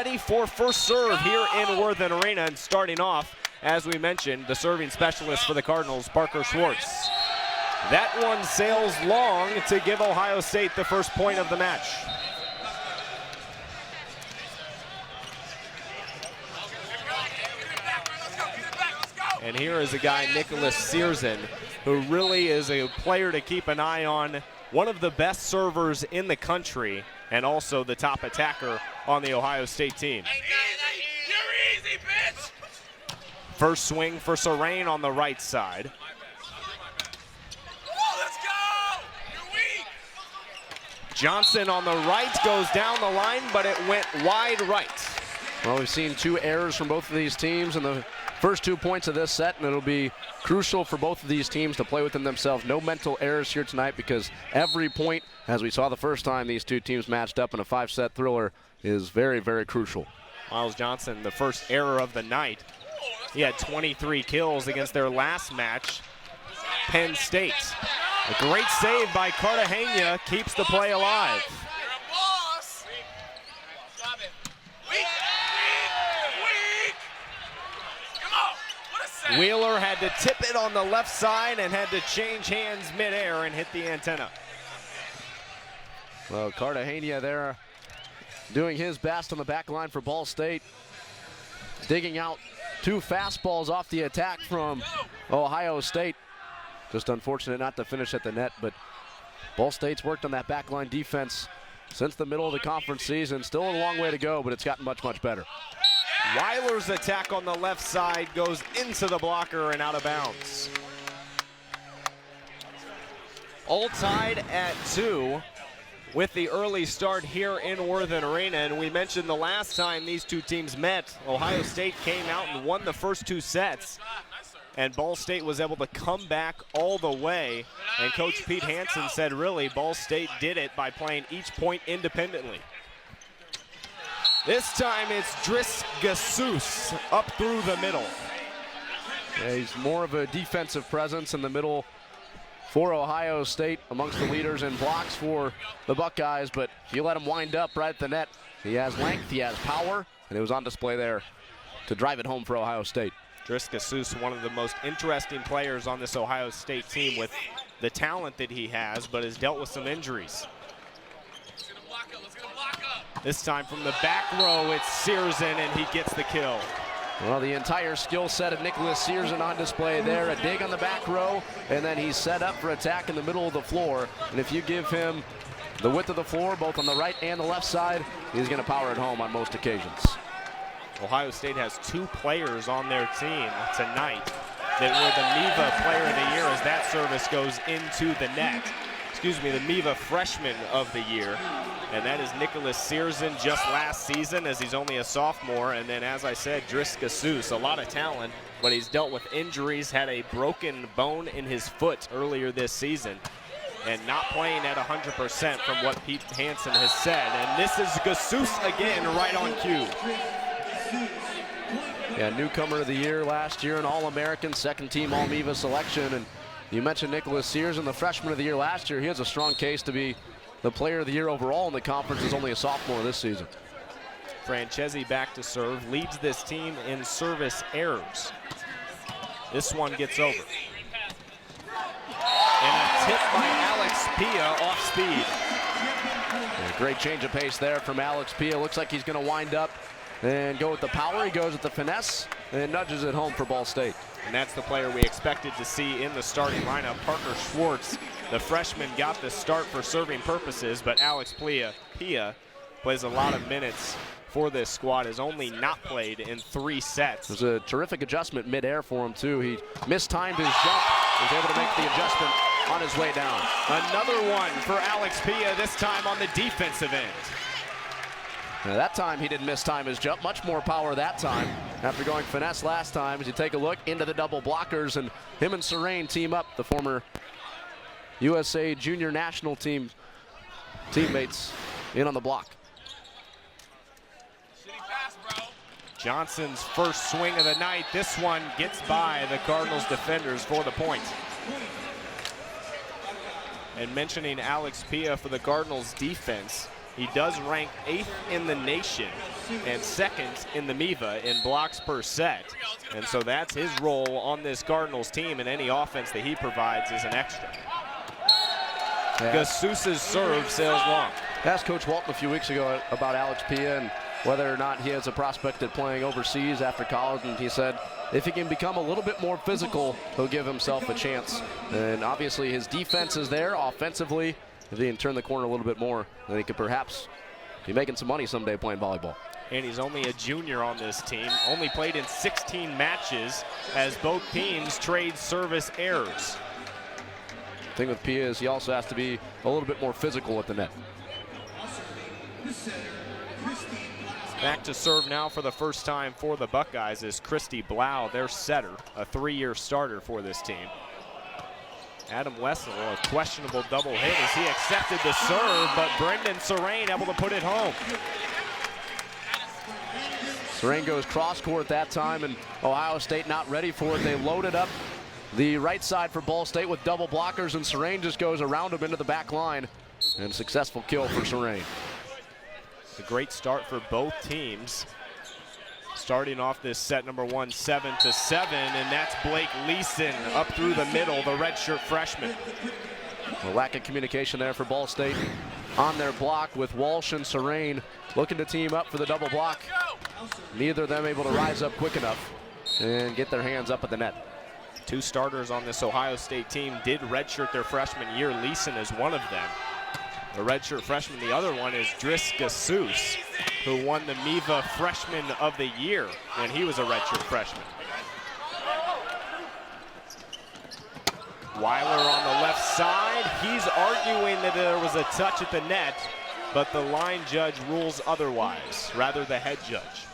ready for first serve here in Worthen Arena, and starting off, as we mentioned, the serving specialist for the Cardinals, Parker Schwartz. That one sails long to give Ohio State the first point of the match. And here is a guy, Nicholas Searson, who really is a player to keep an eye on, one of the best servers in the country, and also the top attacker on the Ohio State team. You're easy, bitch! First swing for Serain on the right side. Oh, let's go! You're weak! Johnson on the right goes down the line, but it went wide right. Well, we've seen 2 errors from both of these teams in the first 2 points of this set, and it'll be crucial for both of these teams to play within themselves. No mental errors here tonight, because every point, as we saw the first time these 2 teams matched up in a 5-set thriller, is very, very crucial. Miles Johnson, the first error of the night. He had 23 kills against their last match, Penn State. A great save by Cartagena keeps the play alive. You're a boss! Stop it. Weak! Weak! Come on! What a save! Wheeler had to tip it on the left side and had to change hands midair and hit the antenna. Well, Cartagena there doing his best on the back line for Ball State. Digging out 2 fastballs off the attack from Ohio State. Just unfortunate not to finish at the net, but Ball State's worked on that back line defense since the middle of the conference season. Still a long way to go, but it's gotten much, much better. Weiler's attack on the left side goes into the blocker and out of bounds. All tied at 2 with the early start here in Worthen Arena. And we mentioned the last time these 2 teams met, Ohio State came out and won the first 2 sets. And Ball State was able to come back all the way. And Coach Pete Hansen said, really, Ball State did it by playing each point independently. This time it's Drisgasus up through the middle. Yeah, he's more of a defensive presence in the middle for Ohio State, amongst the leaders in blocks for the Buckeyes. But if you let him wind up right at the net, he has length, he has power, and it was on display there to drive it home for Ohio State. Drisgasus, one of the most interesting players on this Ohio State team with the talent that he has, but has dealt with some injuries. Let's get a block up. Let's get a block up. This time from the back row, it's Searson, and he gets the kill. Well, the entire skill set of Nicholas Searson on display there. A dig on the back row, and then he's set up for attack in the middle of the floor. And if you give him the width of the floor, both on the right and the left side, he's going to power it home on most occasions. Ohio State has 2 players on their team tonight that were the MIVA Player of the Year as that service goes into the net. Excuse me, the MIVA Freshman of the Year. And that is Nicholas Searson just last season, as he's only a sophomore. And then, as I said, Drisgasus, a lot of talent, but he's dealt with injuries, had a broken bone in his foot earlier this season, and not playing at 100% from what Pete Hansen has said. And this is Gasus again, right on cue. Yeah, newcomer of the year last year, an All-American, second-team All-MIVA selection. And you mentioned Nicholas Searson, the freshman of the year last year. He has a strong case to be the player of the year overall in the conference. Is only a sophomore this season. Francesi back to serve, leads this team in service errors. This one gets over. And a tip by Alex Pia off speed. Yeah, great change of pace there from Alex Pia. Looks like he's going to wind up and go with the power. He goes with the finesse and nudges it home for Ball State. And that's the player we expected to see in the starting lineup. Parker Schwartz, the freshman, got the start for serving purposes, but Alex Pia plays a lot of minutes for this squad, has only not played in 3 sets. It was a terrific adjustment midair for him, too. He mistimed his jump, was able to make the adjustment on his way down. Another one for Alex Pia, this time on the defensive end. Now, that time he didn't mistime his jump. Much more power that time after going finesse last time. As you take a look into the double blockers, and him and Serain team up, the former USA Junior National Team teammates in on the block. Johnson's first swing of the night. This one gets by the Cardinals defenders for the point. And mentioning Alex Pia for the Cardinals defense, He does rank 8th in the nation and 2nd in the MIVA in blocks per set. And so that's his role on this Cardinals team, and any offense that he provides is an extra. Gasus's serve sails long. Asked Coach Walton a few weeks ago about Alex Pia and whether or not he has a prospect at playing overseas after college, and he said if he can become a little bit more physical, he'll give himself a chance. And obviously his defense is there offensively. If he can turn the corner a little bit more, then he could perhaps be making some money someday playing volleyball. And he's only a junior on this team, only played in 16 matches as both teams trade service errors. The thing with Pia is he also has to be a little bit more physical at the net. Back to serve now for the first time for the Buckeyes is Christy Blau, their setter, a 3-year starter for this team. Adam Wessel, a questionable double hit as he accepted the serve, but Brendan Serrain able to put it home. Serrain goes cross court that time, and Ohio State not ready for it. They loaded up the right side for Ball State with double blockers, and Serrain just goes around him into the back line, and a successful kill for Serrain. A great start for both teams. Starting off this set number 1, 7-7, and that's Blake Leeson up through the middle, the redshirt freshman. A lack of communication there for Ball State on their block with Walsh and Serrain looking to team up for the double block. Neither of them able to rise up quick enough and get their hands up at the net. 2 starters on this Ohio State team did redshirt their freshman year. Leeson is one of them. The redshirt freshman, the other one is Driss Gasus, who won the MIVA Freshman of the Year when he was a redshirt freshman. Weiler on the left side. He's arguing that there was a touch at the net, but the line judge rules otherwise, rather the head judge.